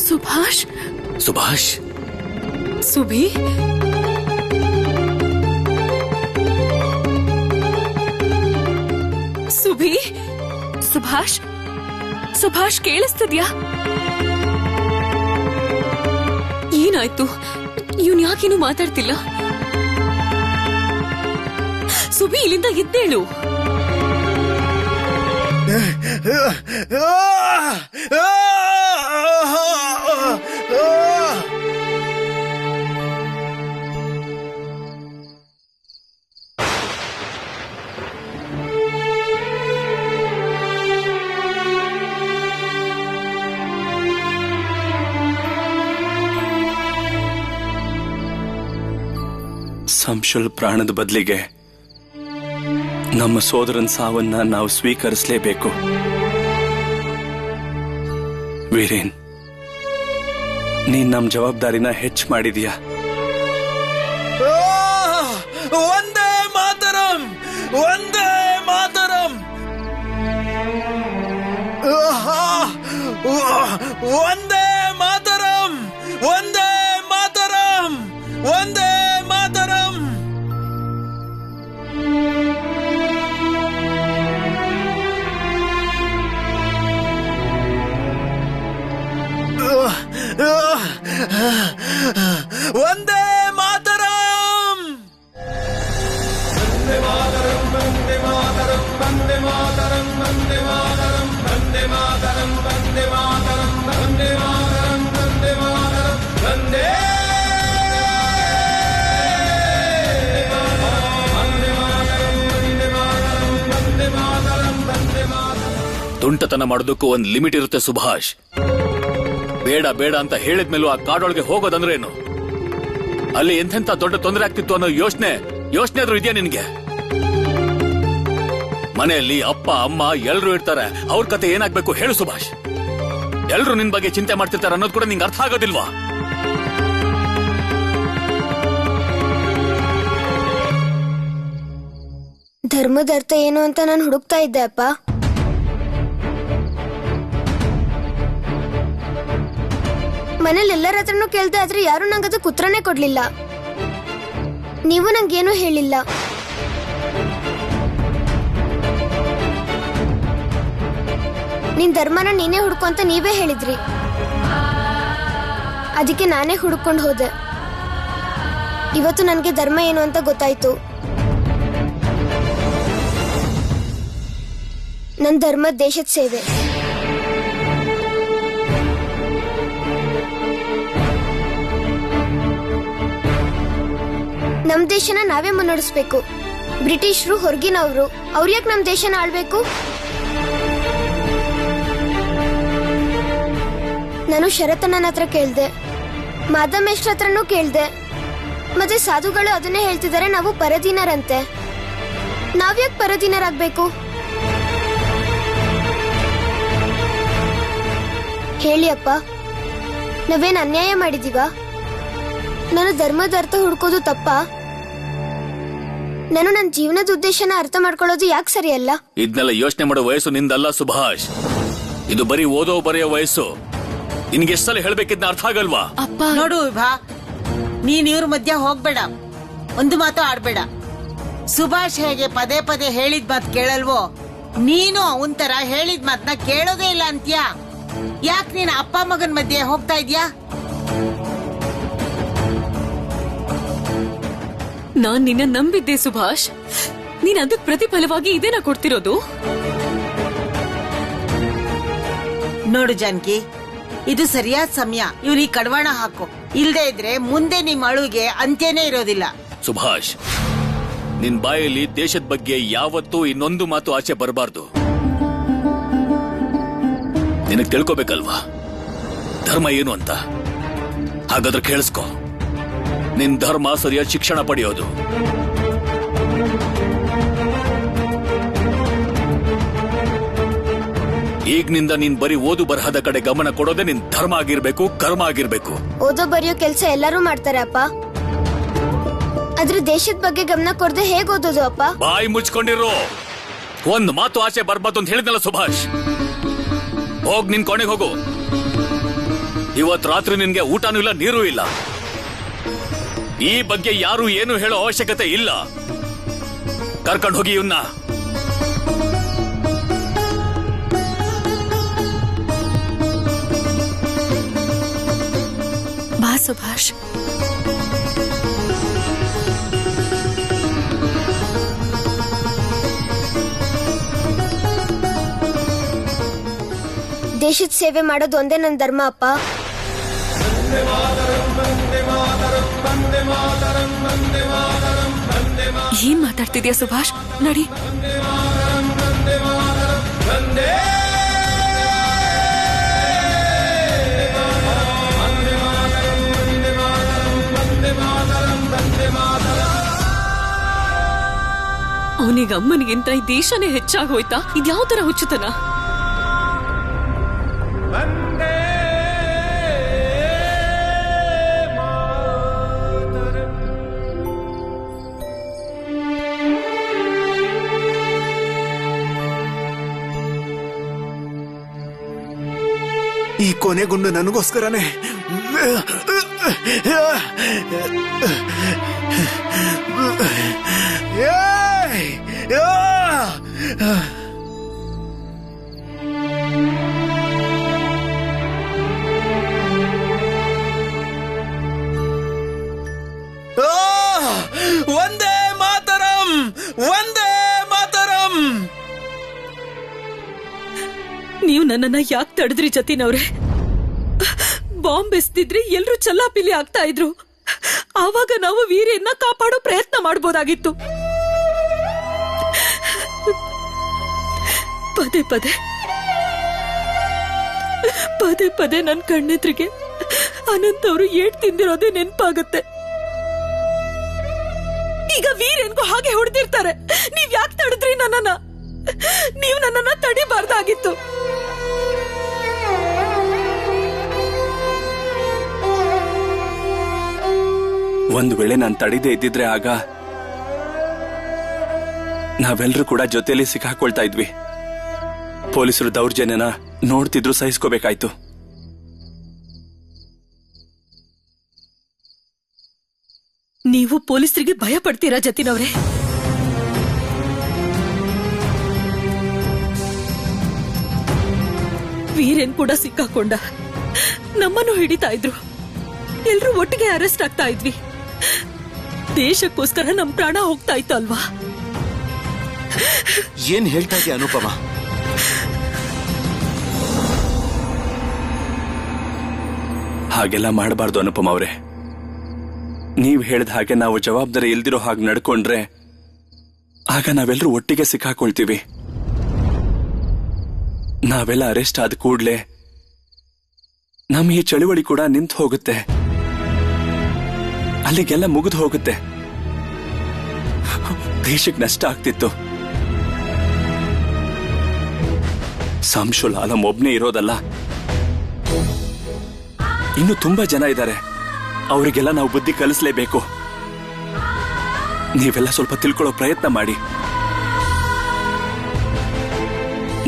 ಸುಭಾಷ್ ಸುಭಾಷ್ ಸುಭಿ ಸುಭಿ ಸುಭಾಷ್ ಸುಭಾಷ್ ಕೇಳಿಸ್ತಿದ್ಯಾ? ಏನಾಯ್ತು? ಇವನ್ ಯಾಕೇನು ಮಾತಾಡ್ತಿಲ್ಲ? ಸುಬಿ, ಇಲ್ಲಿಂದ ಎದ್ದೇಳು. ಸಂಶುಲ್ ಪ್ರಾಣದ ಬದಲಿಗೆ ನಮ್ಮ ಸೋದರನ್ ಸಾವನ್ನ ನಾವು ಸ್ವೀಕರಿಸಲೇಬೇಕು. ವೀರೇನ್, ನೀನ್ ನಮ್ ಜವಾಬ್ದಾರಿನ ಹೆಚ್ಚು ಮಾಡಿದೀಯ. ಒಂದೇ ಮಾತರಂ, ಒಂದೇ ಮಾತರಂ, ಒಂದೇ ಮಾತರಂ, ಒಂದೇ ಮಾತರಂ, ಒಂದೇ ಮಾತರಂ. ಒಂದೇ ಮಾತರಂ. ವಂದೇ ಮಾತರಂ, ವಂದೇ ಮಾತರಂ, ವಂದೇ ಮಾತರಂ, ವಂದೇ ಮಾತರಂ, ವಂದೇ ಮಾತರಂ, ವಂದೇ ಮಾತರಂ, ವಂದೇ ಮಾತರಂ, ವಂದೇ ಮಾತರಂ, ವಂದೇ ತುಂಟತನ ಮಾಡೋದಕ್ಕೂ ಒಂದ್ ಲಿಮಿಟ್ ಇರುತ್ತೆ ಸುಭಾಷ್. ಬೇಡ ಬೇಡ ಅಂತ ಹೇಳಿದ್ಮೇಲೂ ಆ ಕಾಡೊಳಗೆ ಹೋಗೋದಂದ್ರೇನು? ಅಲ್ಲಿ ಎಂತೆಂತ ದೊಡ್ಡ ತೊಂದರೆ ಆಗ್ತಿತ್ತು ಅನ್ನೋ ಯೋಚನೆ ಆದ್ರೂ ಇದೆಯಾ ನಿನ್ಗೆ? ಮನೆಯಲ್ಲಿ ಅಪ್ಪ ಅಮ್ಮ ಎಲ್ರು ಇರ್ತಾರೆ, ಅವ್ರ ಕತೆ ಏನಾಗ್ಬೇಕು ಹೇಳು ಸುಭಾಷ್. ಎಲ್ರು ನಿನ್ ಬಗ್ಗೆ ಚಿಂತೆ ಮಾಡ್ತಿರ್ತಾರೆ ಅನ್ನೋದು ಕೂಡ ನಿಂಗೆ ಅರ್ಥ ಆಗೋದಿಲ್ವಾ? ಧರ್ಮದ ಅರ್ಥ ಏನು ಅಂತ ನಾನು ಹುಡುಕ್ತಾ ಇದ್ದೆ ಅಪ್ಪ. ಮನೇಲಿ ಎಲ್ಲರ ಹತ್ರನೂ ಕೇಳ್ದೆ, ಆದ್ರೆ ಯಾರು ನಂಗದಕ್ಕೆ ಉತ್ತರನೇ ಕೊಡ್ಲಿಲ್ಲ. ನೀವು ನಂಗೇನು ಹೇಳಿಲ್ಲ. ನಿನ್ ಧರ್ಮನ ನೀನೇ ಹುಡ್ಕೊ ಅಂತ ನೀವೇ ಹೇಳಿದ್ರಿ. ಅದಕ್ಕೆ ನಾನೇ ಹುಡುಕೊಂಡು ಹೋದೆ. ಇವತ್ತು ನನಗೆ ಧರ್ಮ ಏನು ಅಂತ ಗೊತ್ತಾಯ್ತು. ನನ್ನ ಧರ್ಮ ದೇಶದ ಸೇವೆ. ನಮ್ ದೇಶನ ನಾವೇ ಮುನ್ನಡೆಸ್ಬೇಕು. ಬ್ರಿಟಿಷರು ಹೊರಗಿನವರು, ಅವ್ರು ಯಾಕೆ ನಮ್ ದೇಶನ ಆಳ್ಬೇಕು? ನಾನು ಶರತಣ್ಣನ ಹತ್ರ ಕೇಳ್ದೆ, ಮಾದಮೇಶ್ರ ಹತ್ರನೂ ಕೇಳ್ದೆ. ಮತ್ತೆ ಸಾಧುಗಳು ಅದನ್ನೇ ಹೇಳ್ತಿದ್ದಾರೆ, ನಾವು ಪರದೀನರಂತೆ. ನಾವ್ಯಾಕೆ ಪರದೀನರಾಗ್ಬೇಕು? ಹೇಳಿ ಅಪ್ಪ, ನಾವೇನ್ ಅನ್ಯಾಯ ಮಾಡಿದೀವ? ನಾನು ಧರ್ಮದ ಅರ್ಥ ಹುಡ್ಕೋದು ತಪ್ಪಾ? ನಾನು ನನ್ನ ಜೀವನದ ಉದ್ದೇಶನ ಅರ್ಥ ಮಾಡ್ಕೊಳ್ಳೋದು ಯಾಕೆ ಸರಿಯಲ್ಲ? ಇದನ್ನೆಲ್ಲ ಯೋಚನೆ ಮಾಡೋ ವಯಸ್ಸು ನಿಂದಲ್ಲ ಸುಭಾಷ್. ಇದು ಬರೀ ಓದೋ ಬರೆಯೋ ವಯಸ್ಸು. ನಿನ್ಗೆ ಎಷ್ಟಲ್ಲಿ ಹೇಳ್ಬೇಕಿದ್ನ ಅರ್ಥ ಆಗಲ್ವಾ? ಅಪ್ಪ ನೋಡು ವಿಭಾ, ನೀನ್ ಇವ್ರ ಮಧ್ಯ ಹೋಗ್ಬೇಡ, ಒಂದು ಮಾತು ಆಡ್ಬೇಡ. ಸುಭಾಷ್ ಹೇಗೆ ಪದೇ ಪದೇ ಹೇಳಿದ ಮಾತು ಕೇಳಲ್ವೋ, ನೀನು ಅವನ್ ತರ ಹೇಳಿದ ಮಾತನ್ನ ಕೇಳೋದೇ ಇಲ್ಲ ಅಂತ್ಯಾ. ಯಾಕೆ ನೀನ್ ಅಪ್ಪ ಮಗನ್ ಮಧ್ಯೆ ಹೋಗ್ತಾ ಇದ್ಯಾ? ನಾನ್ ನಿನ್ನ ನಂಬಿದ್ದೆ ಸುಭಾಷ್. ನೀನ್ ಅದಕ್ ಪ್ರತಿಫಲವಾಗಿ ಇದೇನ ಕೊಡ್ತಿರೋದು? ನೋಡು ಜಾನಕಿ, ಇದು ಸರಿಯಾದ ಸಮಯ. ಇವ್ರಿಗೆ ಕಡವಾಣ ಹಾಕು, ಇಲ್ದೇ ಇದ್ರೆ ಮುಂದೆ ನಿಮ್ ಅಳುಗೆ ಅಂತ್ಯನೇ ಇರೋದಿಲ್ಲ. ಸುಭಾಷ್, ನಿನ್ ಬಾಯಲ್ಲಿ ದೇಶದ ಬಗ್ಗೆ ಯಾವತ್ತೂ ಇನ್ನೊಂದು ಮಾತು ಆಚೆ ಬರಬಾರ್ದು. ನಿನಗ್ ತಿಳ್ಕೋಬೇಕಲ್ವಾ ಧರ್ಮ ಏನು ಅಂತ? ಹಾಗಾದ್ರೆ ಕೇಳಿಸ್ಕೊ. ನಿನ್ ಧರ್ಮ ಸರಿಯಾದ ಶಿಕ್ಷಣ ಪಡೆಯೋದು. ಈಗಿನಿಂದ ನೀನ್ ಬರೀ ಓದು ಬರಹದ ಕಡೆ ಗಮನ ಕೊಡೋದೇ ನಿನ್ ಧರ್ಮ ಆಗಿರ್ಬೇಕು, ಕರ್ಮ ಆಗಿರ್ಬೇಕು. ಓದೋ ಬರೆಯೋ ಕೆಲ್ಸ ಎಲ್ಲರೂ ಮಾಡ್ತಾರೆ ಅಪ್ಪ, ಆದ್ರೆ ದೇಶದ ಬಗ್ಗೆ ಗಮನ ಕೊಡದೆ ಹೇಗ್ ಓದೋದು ಅಪ್ಪ? ಬಾಯಿ ಮುಚ್ಕೊಂಡಿರೋ. ಒಂದ್ ಮಾತು ಆಚೆ ಬರ್ಬಾರ್ದು ಅಂತ ಹೇಳಿದ್ನಲ್ಲ ಸುಭಾಷ್. ಹೋಗ್ ನಿನ್ ಕೋಣೆಗೆ ಹೋಗು. ಇವತ್ ರಾತ್ರಿ ನಿನ್ಗೆ ಊಟನೂ ಇಲ್ಲ, ನೀರು ಇಲ್ಲ. ಈ ಬಗ್ಗೆ ಯಾರು ಏನು ಹೇಳೋ ಅವಶ್ಯಕತೆ ಇಲ್ಲ. ಕರ್ಕೊಂಡು ಹೋಗಿ ಇವನ್ನ. ಬಾ ಸುಭಾಷ್. ದೇಶದ ಸೇವೆ ಮಾಡೋದು ಒಂದೇ ನನ್ನ ಧರ್ಮ ಅಪ್ಪ. ಏನ್ ಮಾತಾಡ್ತಿದ್ಯಾ ಸುಭಾಷ್? ನಡಿ. ಅವನಿಗೆ ಅಮ್ಮನಿಗಿಂತ ಈ ದೇಶನೇ ಹೆಚ್ಚಾಗೋಯ್ತಾ? ಇದ್ಯಾವ ತರ ಹುಚ್ಚುತನ? ಈ ಕೊನೆಗುಂಡು ನನಗೋಸ್ಕರನೇ. ವಂದೇ ಮಾತರಂ, ವಂದೇ ಮಾತರಂ. ನೀವು ನನ್ನನ್ನ ಯಾಕೆ ತಡೆದ್ರಿ ಜತಿನವ್ರೆ? ಬಾಂಬ್ ಎಸ್ತಿದ್ರೆ ಎಲ್ರು ಚಲ್ಲಾಪಿಲಿ ಆಗ್ತಾ ಇದ್ರು. ಆವಾಗ ನಾವು ವೀರ್ಯನ್ನ ಕಾಪಾಡೋ ಪ್ರಯತ್ನ ಮಾಡಬಹುದಾಗಿತ್ತು. ಪದೇ ಪದೇ ಪದೇ ಪದೇ ನನ್ ಕಣ್ಣೆದ್ರಿಗೆ ಅನಂತ್ ಅವರು ಏಟ್ ತಿಂದಿರೋದೇ ನೆನಪಾಗುತ್ತೆ. ಈಗ ವೀರ್ಯನ್ಗೂ ಹಾಗೆ ಹೊಡೆದಿರ್ತಾರೆ. ನೀವ್ ಯಾಕೆ ತಡೆದ್ರಿ ನನ್ನನ್ನ? ನೀವು ನನ್ನನ್ನ ತಡಿಬಾರ್ದಾಗಿತ್ತು. ಒಂದು ವೇಳೆ ನಾನು ತಡಿದೇ ಇದ್ದಿದ್ರೆ ಆಗ ನಾವೆಲ್ಲರೂ ಕೂಡ ಜೊತೆಯಲ್ಲಿ ಸಿಕ್ಕಾಕೊಳ್ತಾ ಇದ್ವಿ. ಪೊಲೀಸರು ದೌರ್ಜನ್ಯನ ನೋಡ್ತಿದ್ರು, ಸಹಿಸ್ಕೋಬೇಕಾಯ್ತು. ನೀವು ಪೊಲೀಸರಿಗೆ ಭಯ ಪಡ್ತೀರಾ ಜತಿನವ್ರೆ? ವೀರೇನ್ ಕೂಡ ಸಿಕ್ಕಾಕೊಂಡ, ನಮ್ಮನ್ನು ಹಿಡಿತಾ ಇದ್ರು. ಎಲ್ರೂ ಒಟ್ಟಿಗೆ ಅರೆಸ್ಟ್ ಆಗ್ತಾ ಇದ್ವಿ. ದೇಶಕ್ಕೋಸ್ಕರ ನಮ್ ಪ್ರಾಣ ಹೋಗ್ತಾ ಇತ್ತು ಅಲ್ವಾ? ಏನ್ ಹೇಳ್ತಾ ಇದೆಯಾ ಅನುಪಮ? ಹಾಗೆಲ್ಲ ಮಾಡಬಾರ್ದು ಅನುಪಮ ಅವರೇ. ನೀವ್ ಹೇಳ್ದ ಹಾಗೆ ನಾವು ಜವಾಬ್ದಾರಿ ಇಲ್ದಿರೋ ಹಾಗೆ ನಡ್ಕೊಂಡ್ರೆ ಆಗ ನಾವೆಲ್ಲರೂ ಒಟ್ಟಿಗೆ ಸಿಕ್ಕಾಕೊಳ್ತೀವಿ. ನಾವೆಲ್ಲ ಅರೆಸ್ಟ್ ಆದ ಕೂಡ್ಲೆ ನಮ್ಮ ಈ ಚಳುವಳಿ ಕೂಡ ನಿಂತು ಹೋಗುತ್ತೆ, ಅಲ್ಲಿಗೆಲ್ಲ ಮುಗಿದು ಹೋಗುತ್ತೆ. ದೇಶಕ್ಕೆ ನಷ್ಟ ಆಗ್ತಿತ್ತು. ಸಂಶುಲ್ ಆಲಂ ಒಬ್ನೇ ಇರೋದಲ್ಲ, ಇನ್ನು ತುಂಬಾ ಜನ ಇದ್ದಾರೆ. ಅವರಿಗೆಲ್ಲ ನಾವು ಬುದ್ಧಿ ಕಲಿಸಲೇಬೇಕು. ನೀವೆಲ್ಲ ಸ್ವಲ್ಪ ತಿಳ್ಕೊಳ್ಳೋ ಪ್ರಯತ್ನ ಮಾಡಿ.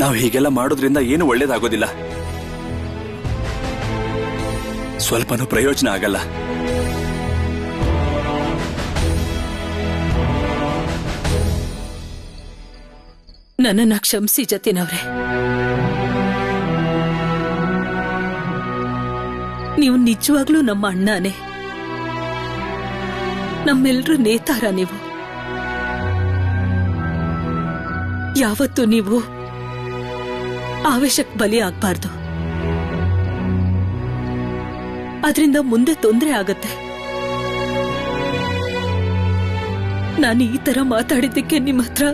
ನಾವು ಹೀಗೆಲ್ಲ ಮಾಡೋದ್ರಿಂದ ಏನು ಒಳ್ಳೇದಾಗೋದಿಲ್ಲ, ಸ್ವಲ್ಪನೂ ಪ್ರಯೋಜನ ಆಗಲ್ಲ. ನನ್ನನ್ನ ಕ್ಷಮಿಸಿ ಜತಿನವ್ರೆ. ನೀವು ನಿಜವಾಗ್ಲೂ ನಮ್ಮ ಅಣ್ಣನೇ, ನಮ್ಮೆಲ್ರೂ ನೇತಾರ. ನೀವು ಯಾವತ್ತೂ ನೀವು ಆವೇಶಕ್ಕೆ ಬಲಿ ಆಗ್ಬಾರ್ದು. ಅದರಿಂದ ಮುಂದೆ ತೊಂದರೆ ಆಗತ್ತೆ. ನಾನು ಈ ತರ ಮಾತಾಡಿದ್ದಕ್ಕೆ ನಿಮ್ಮ ಹತ್ರ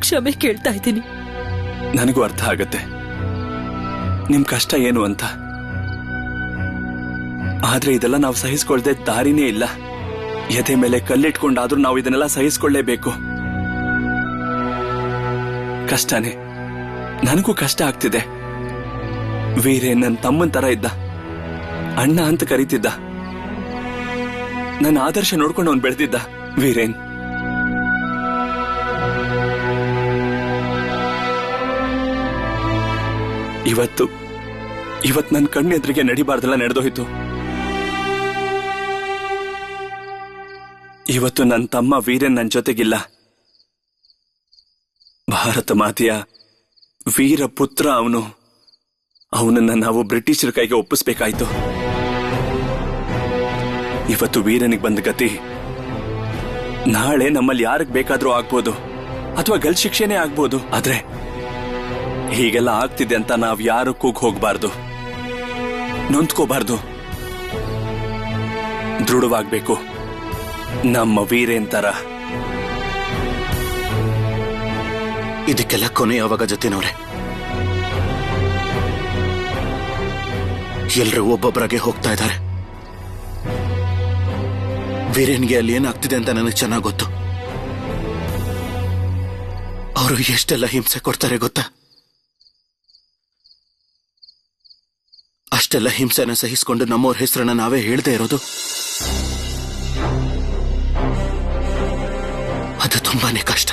ಕ್ಷಮೆ ಕೇಳ್ತಾ ಇದ್ದೀನಿ. ನನಗೂ ಅರ್ಥ ಆಗತ್ತೆ ನಿಮ್ ಕಷ್ಟ ಏನು ಅಂತ. ಆದ್ರೆ ಇದೆಲ್ಲ ನಾವು ಸಹಿಸ್ಕೊಳ್ದೆ ದಾರಿನೇ ಇಲ್ಲ. ಎದೆ ಮೇಲೆ ಕಲ್ಲಿಟ್ಕೊಂಡಾದ್ರೂ ನಾವು ಇದನ್ನೆಲ್ಲ ಸಹಿಸ್ಕೊಳ್ಳೇಬೇಕು. ಕಷ್ಟನೇ, ನನಗೂ ಕಷ್ಟ ಆಗ್ತಿದೆ. ವೀರೇ ನನ್ನ ತಮ್ಮನ್ ತರ ಇದ್ದ, ಅಣ್ಣ ಅಂತ ಕರೀತಿದ್ದ. ನನ್ನ ಆದರ್ಶ ನೋಡ್ಕೊಂಡು ಅವನು ಬೆಳೆದಿದ್ದ. ವೀರೇನ್ ಇವತ್ತು ನನ್ನ ಕಣ್ಣೆದ್ರಿಗೆ ನಡಿಬಾರ್ದೆಲ್ಲ ನಡೆದೋಯ್ತು. ಇವತ್ತು ನನ್ನ ತಮ್ಮ ವೀರನ್ ನನ್ನ ಜೊತೆಗಿಲ್ಲ. ಭಾರತ ಮಾತೆಯ ವೀರ ಪುತ್ರ ಅವನು. ಅವನನ್ನ ನಾವು ಬ್ರಿಟಿಷರ ಕೈಗೆ ಒಪ್ಪಿಸ್ಬೇಕಾಯ್ತು. ಇವತ್ತು ವೀರನಿಗೆ ಬಂದ ಗತಿ ನಾಳೆ ನಮ್ಮಲ್ಲಿ ಯಾರಿಗೆ ಬೇಕಾದ್ರೂ ಆಗ್ಬೋದು, ಅಥವಾ ಗಲ್ ಶಿಕ್ಷೆನೇ ಆಗ್ಬೋದು. ಆದ್ರೆ ಹೀಗೆಲ್ಲ ಆಗ್ತಿದೆ ಅಂತ ನಾವ್ ಯಾರು ಕೂಗ್ ಹೋಗ್ಬಾರ್ದು, ನೊಂದ್ಕೋಬಾರ್ದು, ದೃಢವಾಗ್ಬೇಕು ನಮ್ಮ ವೀರೇನ್ ತರ. ಇದಕ್ಕೆಲ್ಲ ಕೊನೆ ಯಾವಾಗ ಜೊತೆನವ್ರೆ? ಎಲ್ರೂ ಒಬ್ಬೊಬ್ಬರಾಗೆ ಹೋಗ್ತಾ ಇದ್ದಾರೆ. ವೀರೇನ್ಗೆ ಅಲ್ಲಿ ಏನಾಗ್ತಿದೆ ಅಂತ ನನಗೆ ಚೆನ್ನಾಗಿ ಗೊತ್ತು. ಅವರು ಎಷ್ಟೆಲ್ಲ ಹಿಂಸೆ ಕೊಡ್ತಾರೆ ಗೊತ್ತಾ? ಅಷ್ಟೆಲ್ಲ ಹಿಂಸೆನ ಸಹಿಸಿಕೊಂಡು ನಮ್ಮವ್ರ ಹೆಸರನ್ನ ನಾವೇ ಹೇಳ್ದೇ ಇರೋದು ಅದು ತುಂಬಾನೇ ಕಷ್ಟ.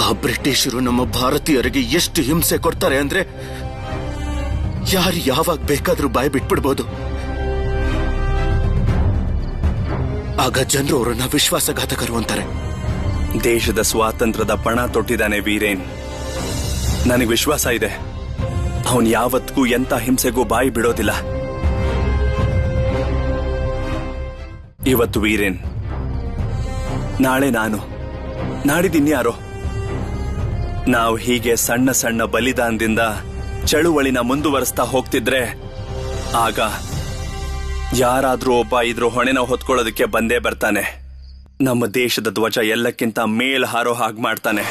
ಆ ಬ್ರಿಟಿಷರು ನಮ್ಮ ಭಾರತೀಯರಿಗೆ ಎಷ್ಟು ಹಿಂಸೆ ಕೊಡ್ತಾರೆ ಅಂದ್ರೆ ಯಾರು ಯಾವಾಗ ಬೇಕಾದ್ರೂ ಬಾಯಿ ಬಿಟ್ಬಿಡ್ಬೋದು. ಆಗ ಜನರು ಅವರನ್ನ ವಿಶ್ವಾಸಘಾತಕರು ಅಂತಾರೆ. ದೇಶದ ಸ್ವಾತಂತ್ರ್ಯದ ಪಣ ತೊಟ್ಟಿದ್ದಾನೆ ವೀರೇನ್. ನನಗೆ ವಿಶ್ವಾಸ ಇದೆ, ಅವನ್ ಯಾವತ್ತಿಗೂ ಎಂತ ಹಿಂಸೆಗೂ ಬಾಯಿ ಬಿಡೋದಿಲ್ಲ. ಇವತ್ತು ವೀರೇನ್, ನಾಳೆ ನಾನು, ನಾಡಿದಿನ್ಯಾರೋ. ನಾವು ಹೀಗೆ ಸಣ್ಣ ಸಣ್ಣ ಬಲಿದಾನದಿಂದ ಚಳುವಳಿನ ಮುಂದುವರಿಸ್ತಾ ಹೋಗ್ತಿದ್ರೆ ಆಗ ಯಾರಾದ್ರೂ ಒಬ್ಬ ಇದ್ರ ಹೊಣೆನ ಹೊತ್ಕೊಳ್ಳೋದಕ್ಕೆ ಬಂದೇ ಬರ್ತಾನೆ. ನಮ್ಮ ದೇಶದ ಧ್ವಜ ಎಲ್ಲಕ್ಕಿಂತ ಮೇಲ್ ಹಾರೋ ಹಾಗೆ ಮಾಡ್ತಾನೆ.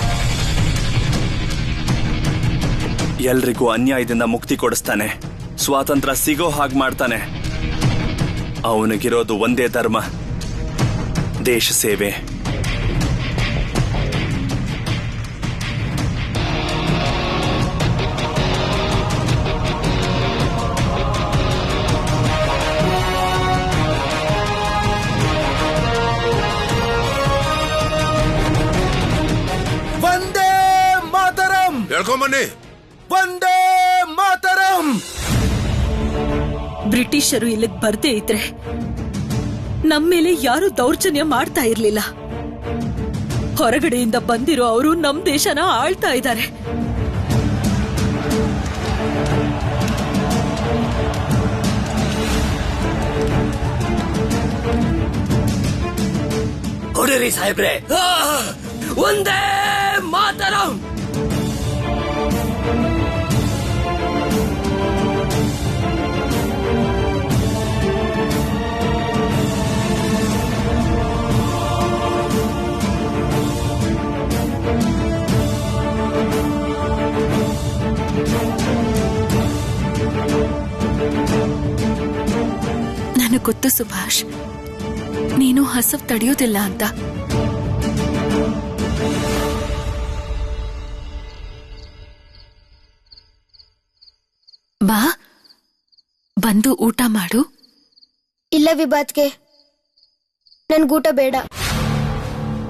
ಎಲ್ರಿಗೂ ಅನ್ಯಾಯದಿಂದ ಮುಕ್ತಿ ಕೊಡಿಸ್ತಾನೆ, ಸ್ವಾತಂತ್ರ್ಯ ಸಿಗೋ ಹಾಗೆ ಮಾಡ್ತಾನೆ. ಅವನಿಗಿರೋದು ಒಂದೇ ಧರ್ಮ, ದೇಶ ಸೇವೆ. ವಂದೇ ಮಾತರಂ. ಹೇಳ್ಕೊಂಬನ್ನಿ. ವಂದೇ ಮಾತರಂ. ಬ್ರಿಟಿಷರು ಇಲ್ಲಿಗೆ ಬರ್ದೇ ಇದ್ರೆ ನಮ್ಮೇಲೆ ಯಾರು ದೌರ್ಜನ್ಯ ಮಾಡ್ತಾ ಇರ್ಲಿಲ್ಲ. ಹೊರಗಡೆಯಿಂದ ಬಂದಿರೋ ಅವರು ನಮ್ ದೇಶನ ಆಳ್ತಾ ಇದ್ದಾರೆ. ಹೊಡಿರಿ ಸಾಹೇಬ್ರೆ. ಒಂದೇ ಮಾತರಂ. ನನಗೆ ಗೊತ್ತು ಸುಭಾಷ್, ನೀನು ಹಸವ್ ತಡೆಯೋದಿಲ್ಲ ಅಂತ. ಬಾ, ಬಂದು ಊಟ ಮಾಡು. ಇಲ್ಲ ವಿಭಾತ್ಗೆ, ನನ್ಗೂಟ ಬೇಡ.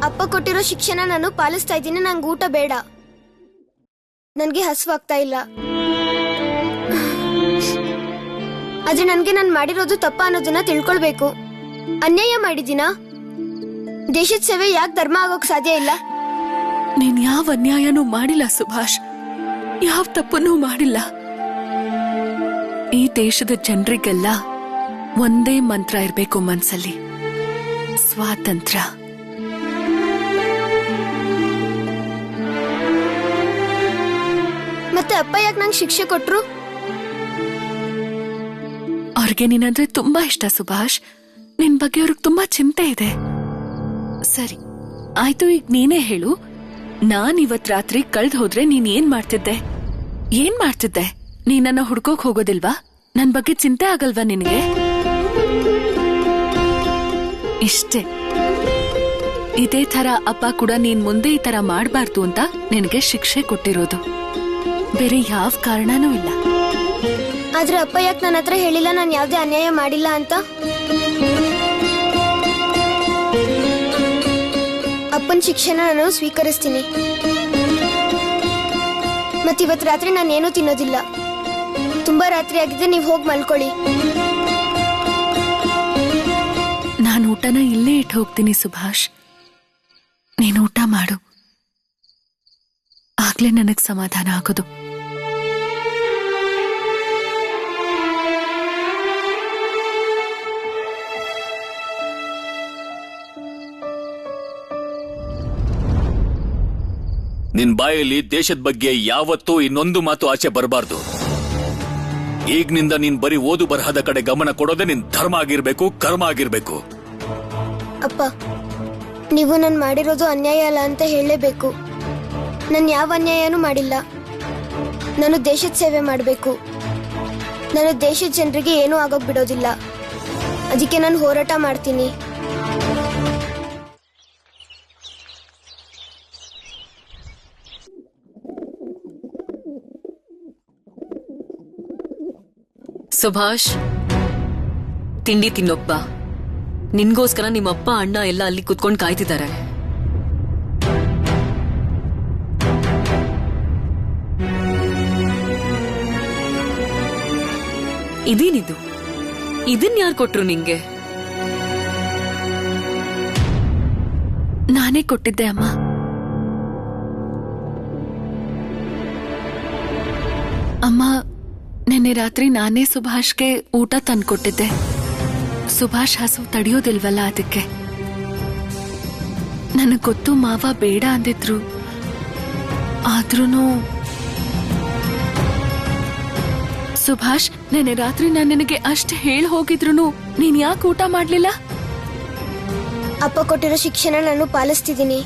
ಅಪ್ಪ ಕೊಟ್ಟಿರೋ ಶಿಕ್ಷಣ ನಾನು ಪಾಲಿಸ್ತಾ ಇದ್ದೀನಿ. ನಂಗೂಟ ಬೇಡ. ನನ್ಗೆ ಹಸುವಾಗ್ತಾ ಇಲ್ಲ. ಆದ್ರೆ ನನ್ಗೆ ನಾನು ಮಾಡಿರೋದು ತಪ್ಪ ಅನ್ನೋದನ್ನ ತಿಳ್ಕೊಳ್ಬೇಕು. ಅನ್ಯಾಯ ಮಾಡಿದ್ದೀನ? ದೇಶದ ಸೇವೆ ಯಾಕೆ ಧರ್ಮ ಆಗೋಕ್ ಸಾಧ್ಯ ಇಲ್ಲ? ನೀನ್ ಯಾವ ಅನ್ಯಾಯನೂ ಮಾಡಿಲ್ಲ ಸುಭಾಷ್, ಯಾವ ತಪ್ಪನ್ನೂ ಮಾಡಿಲ್ಲ. ಈ ದೇಶದ ಜನರಿಗೆಲ್ಲ ಒಂದೇ ಮಂತ್ರ ಇರ್ಬೇಕು ಮನ್ಸಲ್ಲಿ, ಸ್ವಾತಂತ್ರ್ಯ. ಮತ್ತೆ ಅಪ್ಪ ಯಾಕೆ ನಂಗೆ ಶಿಕ್ಷೆ ಕೊಟ್ರು? ಅವ್ರಿಗೆ ನೀನಂದ್ರೆ ತುಂಬಾ ಇಷ್ಟ ಸುಭಾಷ್. ನಿನ್ ಬಗ್ಗೆ ಅವ್ರಿಗೆ ತುಂಬಾ ಚಿಂತೆ ಇದೆ. ಸರಿ ಆಯ್ತು, ಈಗ ನೀನೇ ಹೇಳು, ನಾನ್ ಇವತ್ ರಾತ್ರಿ ಕಳ್ದ್ ಹೋದ್ರೆ ನೀನ್ ಏನ್ ಮಾಡ್ತಿದ್ದೆ? ಏನ್ ಮಾಡ್ತಿದ್ದೆ? ನೀನನ್ನ ಹುಡ್ಕೋಕ್ ಹೋಗೋದಿಲ್ವಾ? ನನ್ ಬಗ್ಗೆ ಚಿಂತೆ ಆಗಲ್ವಾ ನಿನಗೆ? ಇಷ್ಟೇ. ಇದೇ ತರ ಅಪ್ಪ ಕೂಡ ನೀನ್ ಮುಂದೆ ಈ ತರ ಮಾಡ್ಬಾರ್ದು ಅಂತ ನಿನಗೆ ಶಿಕ್ಷೆ ಕೊಟ್ಟಿರೋದು, ಬೇರೆ ಯಾವ ಕಾರಣನೂ ಇಲ್ಲ. ಆದ್ರೆ ಅಪ್ಪ ಯಾಕೆ ನನ್ನ ಹತ್ರ ಹೇಳಿಲ್ಲ ನಾನು ಯಾವ್ದೇ ಅನ್ಯಾಯ ಮಾಡಿಲ್ಲ ಅಂತ? ಅಪ್ಪನ ಶಿಕ್ಷೆನ ನಾನು ಸ್ವೀಕರಿಸ್ತೀನಿ. ಮತ್ತಿವತ್ ರಾತ್ರಿ ನಾನೇನು ತಿನ್ನೋದಿಲ್ಲ. ತುಂಬಾ ರಾತ್ರಿ ಆಗಿದೆ, ನೀವು ಹೋಗಿ ಮಲ್ಕೊಳ್ಳಿ. ನಾನು ಊಟನ ಇಲ್ಲೇ ಇಟ್ಟು ಹೋಗ್ತೀನಿ ಸುಭಾಷ್, ನೀನು ಊಟ ಮಾಡು. ಆಗ್ಲೇ ನನಗ್ ಸಮಾಧಾನ ಆಗೋದು. ನಿನ್ ಬಾಯಲ್ಲಿ ದೇಶದ ಬಗ್ಗೆ ಯಾವತ್ತೂ ಇನ್ನೊಂದು ಮಾತು ಆಚೆ ಬರಬಾರ್ದು. ಈಗಿನಿಂದ ನೀನ್ ಬರೀ ಓದು ಬರಹದ ಕಡೆ ಗಮನ ಕೊಡೋದೇ ನಿನ್ ಧರ್ಮ ಆಗಿರ್ಬೇಕು, ಕರ್ಮ ಆಗಿರ್ಬೇಕು. ಅಪ್ಪ, ನೀವು ನಾನು ಮಾಡಿರೋದು ಅನ್ಯಾಯ ಅಲ್ಲ ಅಂತ ಹೇಳಲೇಬೇಕು. ನಾನು ಯಾವ ಅನ್ಯಾಯನೂ ಮಾಡಿಲ್ಲ. ನಾನು ದೇಶದ ಸೇವೆ ಮಾಡಬೇಕು. ನಾನು ದೇಶದ ಜನರಿಗೆ ಏನೂ ಆಗೋಕ್ ಬಿಡೋದಿಲ್ಲ. ಅದಕ್ಕೆ ನಾನು ಹೋರಾಟ ಮಾಡ್ತೀನಿ. ಸುಭಾಷ್, ತಿಂಡಿ ತಿನ್ನೊಪ್ಪ. ನಿನ್ಗೋಸ್ಕರ ನಿಮ್ಮಪ್ಪ ಅಣ್ಣ ಎಲ್ಲ ಅಲ್ಲಿ ಕುತ್ಕೊಂಡು ಕಾಯ್ತಿದ್ದಾರೆ. ಇದೇನಿದು? ಇದನ್ ಯಾರು ಕೊಟ್ರು ನಿಂಗೆ? ನಾನೇ ಕೊಟ್ಟಿದ್ದೆ ಅಮ್ಮ. ಅಮ್ಮ, ನಿನ್ನೆ ರಾತ್ರಿ ನಾನೇ ಸುಭಾಷ್ಗೆ ಊಟ ತಂದ್ಕೊಟ್ಟಿದ್ದೆ. ಸುಭಾಷ್ ಹಸು ತಡೆಯೋದಿಲ್ವಲ್ಲ, ಅದಕ್ಕೆ. ನನಗ್ ಗೊತ್ತು ಮಾವ ಬೇಡ ಅಂದಿದ್ರು. ಆದ್ರೂನು ಸುಭಾಷ್, ನೆನ್ನೆ ರಾತ್ರಿ ನಾನು ನಿನಗೆ ಅಷ್ಟು ಹೇಳಿ ಹೋಗಿದ್ರು ನೀನ್ ಯಾಕೆ ಊಟ ಮಾಡ್ಲಿಲ್ಲ? ಅಪ್ಪ ಕೊಟ್ಟಿರೋ ಶಿಕ್ಷಣ ನಾನು ಪಾಲಿಸ್ತಿದ್ದೀನಿ.